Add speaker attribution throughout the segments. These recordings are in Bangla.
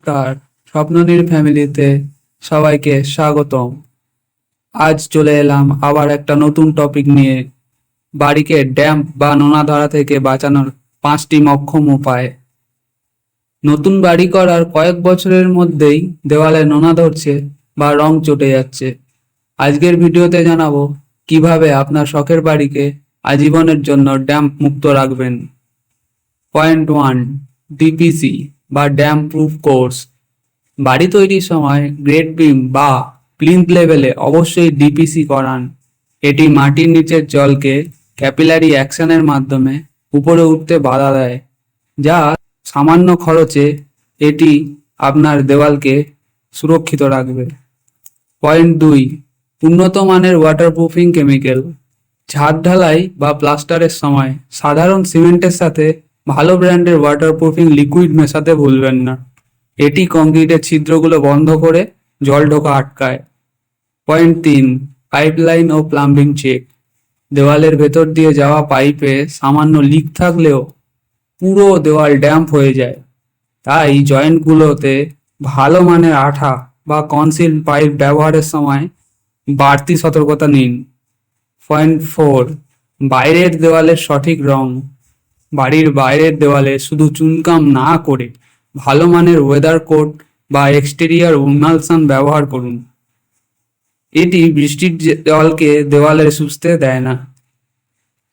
Speaker 1: নমস্কার, স্বপ্ননীর ফ্যামিলিতে সবাইকে স্বাগতম। আজ চলে এলাম আবার একটা নতুন টপিক নিয়ে। বাড়িকে ড্যাম্প বা নোনা ধরা থেকে বাঁচানোর 5টি মোক্ষম উপায়। নতুন বাড়ি করার কয়েক বছরের মধ্যেই দেওয়ালে নোনা ধরছে বা রং চটে যাচ্ছে। আজকের ভিডিওতে জানাবো কিভাবে আপনার শখের বাড়িকে আজীবনের জন্য ড্যাম্প মুক্ত রাখবেন। পয়েন্ট 1, ডিপিসি বা ড্যাম্প প্রুফ কোর্স। বাড়ি তৈরির সময় গ্রেড বিম বা প্লিন্থ লেভেলে অবশ্যই ডিপিসি করান। এটি মাটির নিচের জলকে ক্যাপিলারি অ্যাকশনের মাধ্যমে উপরে উঠতে বাধা দেয়, যা সামান্য খরচে এটি আপনার দেওয়ালকে সুরক্ষিত রাখবে। পয়েন্ট 2, উন্নত মানের ওয়াটারপ্রুফিং কেমিক্যাল। ছাদ ঢালাই বা প্লাস্টারের সময় সাধারণ সিমেন্টের সাথে ভালো ব্র্যান্ডের ওয়াটারপ্রুফিং লিকুইড মেশাতে ভুলবেন না। এটি কংক্রিটের ছিদ্রগুলো বন্ধ করে জল ঢোকা আটকায়। পয়েন্ট 3, পাইপলাইন ও প্লাম্বিং চেক। দেওয়ালের ভেতর দিয়ে যাওয়া পাইপে সামান্য লিক থাকলেও পুরো দেওয়াল ড্যাম্প হয়ে যায়, তাই জয়েন্টগুলোতে ভালো মানের আঠা বা কনসিল পাইপ ব্যবহারের সময় বাড়তি সতর্কতা নিন। পয়েন্ট 4, বাইরের দেওয়ালের সঠিক রং। বাড়ির বাইরের দেওয়ালে শুধু চুনকাম না করে ভালো মানের ওয়েদার কোট বা এক্সটেরিয়ার ইমালশন ব্যবহার করুন। এটি বৃষ্টির জলকে দেওয়ালে শুষতে দেয় না।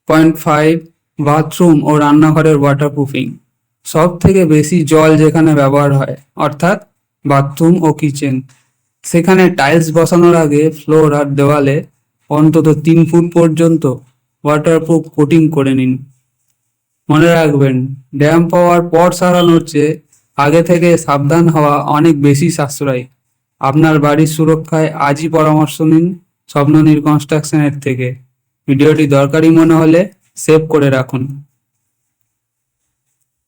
Speaker 1: পয়েন্ট 5, বাথরুম ও রান্নাঘরের ওয়াটারপ্রুফিং। সব থেকে বেশি জল যেখানে ব্যবহার হয়, অর্থাৎ বাথরুম ও কিচেন, সেখানে টাইলস বসানোর আগে ফ্লোর আর দেওয়ালে অন্তত 3 ফুট পর্যন্ত ওয়াটারপ্রুফ কোটিং করে নিন। মনে রাখবেন, ড্যাম্প হওয়ার পর সারানোর চেয়ে আগে থেকে সাবধান হওয়া অনেক বেশি সাশ্রয়ী। আপনার বাড়ির সুরক্ষায় আজই পরামর্শ নিন স্বপ্ননীর কনস্ট্রাকশনের থেকে। ভিডিওটি দরকারি মনে হলে সেভ করে রাখুন।